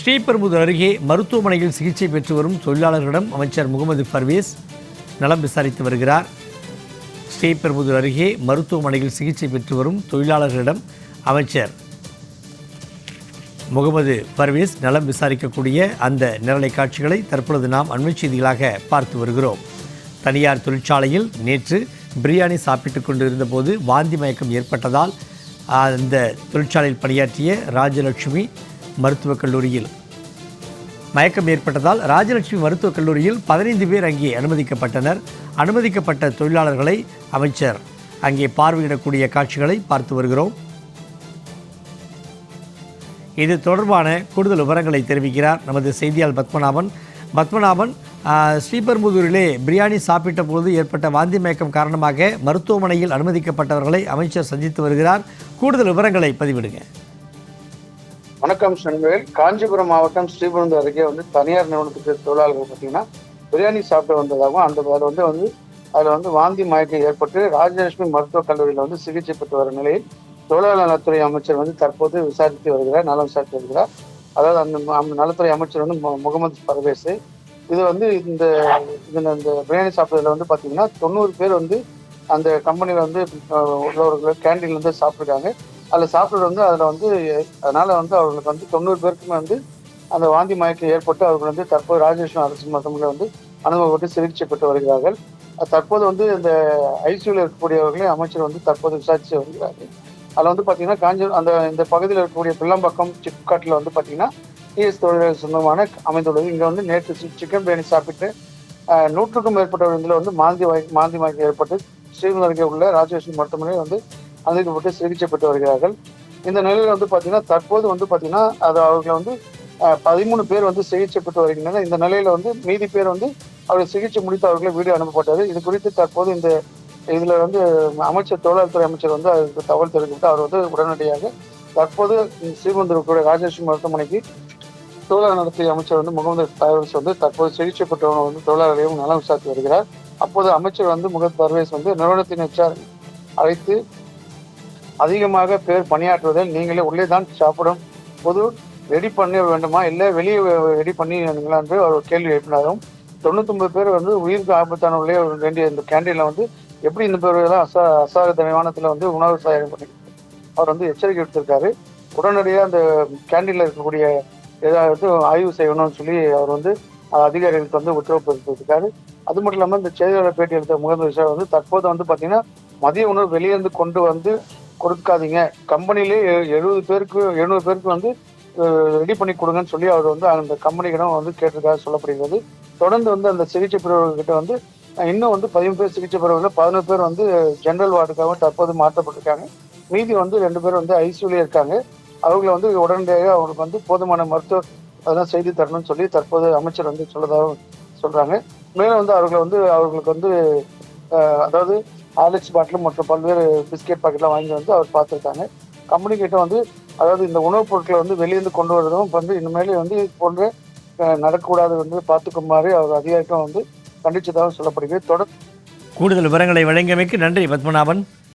ஸ்ரீபெரும்புதூர் அருகே மருத்துவமனையில் சிகிச்சை பெற்று வரும் தொழிலாளர்களிடம் அமைச்சர் முகமது பர்வேஸ் நலம் விசாரித்து வருகிறார். ஸ்ரீபெரும்புதூர் அருகே மருத்துவமனையில் சிகிச்சை பெற்று வரும் தொழிலாளர்களிடம் அமைச்சர் முகமது பர்வேஸ் நலம் விசாரிக்கக்கூடிய அந்த நிரலை காட்சிகளை தற்பொழுது நாம் அண்மை செய்திகளாக பார்த்து வருகிறோம். தனியார் தொழிற்சாலையில் நேற்று பிரியாணி சாப்பிட்டு கொண்டு இருந்தபோது வாந்தி மயக்கம் ஏற்பட்டதால் அந்த தொழிற்சாலையில் பணியாற்றிய ராஜலட்சுமி மருத்துவக் கல்லூரியில் மயக்கம் ஏற்பட்டதால் ராஜலட்சுமி மருத்துவக் கல்லூரியில் 15 பேர் அங்கே அனுமதிக்கப்பட்டனர். அனுமதிக்கப்பட்ட தொழிலாளர்களை அமைச்சர் அங்கே பார்வையிடக்கூடிய காட்சிகளை பார்த்து வருகிறோம். இது தொடர்பான கூடுதல் விவரங்களை தெரிவிக்கிறார் நமது செய்தியாளர் பத்மநாபன். ஸ்ரீபெரும்புதூரிலே பிரியாணி சாப்பிட்ட போது ஏற்பட்ட வாந்தி மயக்கம் காரணமாக மருத்துவமனையில் அனுமதிக்கப்பட்டவர்களை அமைச்சர் சந்தித்து வருகிறார். கூடுதல் விவரங்களை பதிவிடுங்க. வணக்கம் சண்முவேல். காஞ்சிபுரம் மாவட்டம் ஸ்ரீபெரும்புதூர் அருகே தனியார் நிறுவனத்துக்கு தொழிலாளர்கள் பார்த்தீங்கன்னா பிரியாணி சாப்பிட்டு வந்ததாகவும் அதில் வாந்தி மயக்கம் ஏற்பட்டு ராஜலட்சுமி மருத்துவக் கல்லூரியில் சிகிச்சை பெற்று வரும் நிலையில் தொழிலாளர் நலத்துறை அமைச்சர் தற்போது விசாரித்து வருகிறார், நலம் விசாரித்து வருகிறார். அதாவது அந்த நலத்துறை அமைச்சர் முகமது பர்வேஸ் இது இந்த பிரியாணி சாப்பிட்றதுல பார்த்தீங்கன்னா 90 பேர் அந்த கம்பெனியில் உள்ளவர்கள் கேண்டீன்ல சாப்பிட்ருக்காங்க. அதில் சாப்பிட்றது அதனால அவர்களுக்கு 90 பேருக்குமே அந்த வாந்தி மயக்கம் ஏற்பட்டு அவர்கள் தற்போது ராஜலட்சுமி அரசு மருத்துவமனையில் அனுமதிப்பட்டு சிகிச்சை பெற்று வருகிறார்கள். தற்போது இந்த ஐசியூவில் இருக்கக்கூடியவர்களே அமைச்சர் தற்போது விசாரித்து வருகிறார்கள். அதில் பார்த்தீங்கன்னா இந்த பகுதியில் இருக்கக்கூடிய பிள்ளம்பக்கம் சிப்காட்டில் பார்த்தீங்கன்னா டிஎஸ் தொழிலாளர் சொந்தமான அமைந்துள்ளது. இங்கே நேற்று சிக்கன் பிரியாணி சாப்பிட்டு 100க்கும் மேற்பட்டவர்கள் மாந்தி மயக்கம் ஏற்பட்டு ஸ்ரீபெரும்புதூர் அருகே உள்ள ராஜலட்சுமி மருத்துவமனையில் அனுமதிக்கப்பட்டு சிகிச்சை பெற்று வருகிறார்கள். இந்த நிலையில் பார்த்தீங்கன்னா தற்போது பார்த்தீங்கன்னா அது அவர்கள் 13 பேர் சிகிச்சை பெற்று வருகின்றனர். இந்த நிலையில மீதி பேர் அவர்கள் சிகிச்சை முடித்து அவர்களை வீடு அனுப்பப்பட்டது. இது குறித்து தற்போது இதுல அமைச்சர் தொழிலாளர் அமைச்சர் அதுக்கு தகவல் தெரிவித்து அவர் உடனடியாக தற்போது ஸ்ரீபெரும்புதூர் ராஜலட்சுமி மருத்துவமனைக்கு தொழிலாளர் நலத்துறை அமைச்சர் முகமது பர்வேஸ் தற்போது சிகிச்சை பெற்றவர்கள் தொழிலாளர்களையும் நலம் விசாரித்து வருகிறார். அப்போது அமைச்சர் முகமது பர்வேஸ் நிறுவனத்தின் HR அழைத்து அதிகமாக பேர் பணியாற்றுவதில் நீங்களே உள்ளே தான் சாப்பிடும் பொது ரெடி பண்ண வேண்டுமா இல்லை வெளியே ரெடி பண்ணிங்களா என்று அவர் கேள்வி எழுப்பினாரும். 99 பேர் உயிருக்கு ஆபத்தான உள்ளே வேண்டிய இந்த கேண்டீன்ல எப்படி இந்த பேரெல்லாம் அசாதாரண விமானத்தில் உணவு தயாரிப்பு பண்ணி அவர் எச்சரிக்கை விடுத்திருக்காரு. உடனடியாக அந்த கேண்டீன்ல இருக்கக்கூடிய ஏதாவது ஆய்வு செய்யணும்னு சொல்லி அவர் அதிகாரிகளுக்கு உத்தரவு பிறப்பித்திருக்காரு. அது மட்டும் இல்லாமல் இந்த செய்தியாளர் பேட்டி எடுத்த முகமது தற்போது பார்த்தீங்கன்னா மதிய உணவு வெளியேந்து கொண்டு கொடுக்காதீங்க, கம்பெனிலே 700 பேருக்கு ரெடி பண்ணி கொடுங்கன்னு சொல்லி அவர் அந்த கம்பெனிக்கிடம் கேட்டிருக்காரு சொல்லப்படுகிறது. தொடர்ந்து அந்த சிகிச்சை பெறுவர்கிட்ட இன்னும் 13 பேர் சிகிச்சை பெறுவதில் 11 பேர் ஜெனரல் வார்டுக்காக தற்போது மாற்றப்பட்டிருக்காங்க. மீதி 2 பேர் ஐசியூலே இருக்காங்க. அவர்களை உடனடியாக அவங்களுக்கு போதுமான மருத்துவ அதெல்லாம் செய்து தரணும்னு சொல்லி தற்போது அமைச்சர் சொல்லதாக சொல்றாங்க. மேலும் அவர்களுக்கு அதாவது ஹார்லிக்ஸ் பாட்டிலும் மற்றும் பல்வேறு பிஸ்கெட் பாக்கெட்லாம் வாங்கி அவர் பார்த்துருக்காங்க. கம்பெனி கிட்ட அதாவது இந்த உணவுப் பொருட்களை வெளியேந்து கொண்டு வரதும் இனிமேல் இது போன்ற நடக்கக்கூடாது பார்த்துக்குமாறு அவர் அதிகாரிக்கும் கண்டிச்சதாக சொல்லப்படுகிறது. கூடுதல் விவரங்களை வழங்கியமைக்கு நன்றி பத்மநாபன்.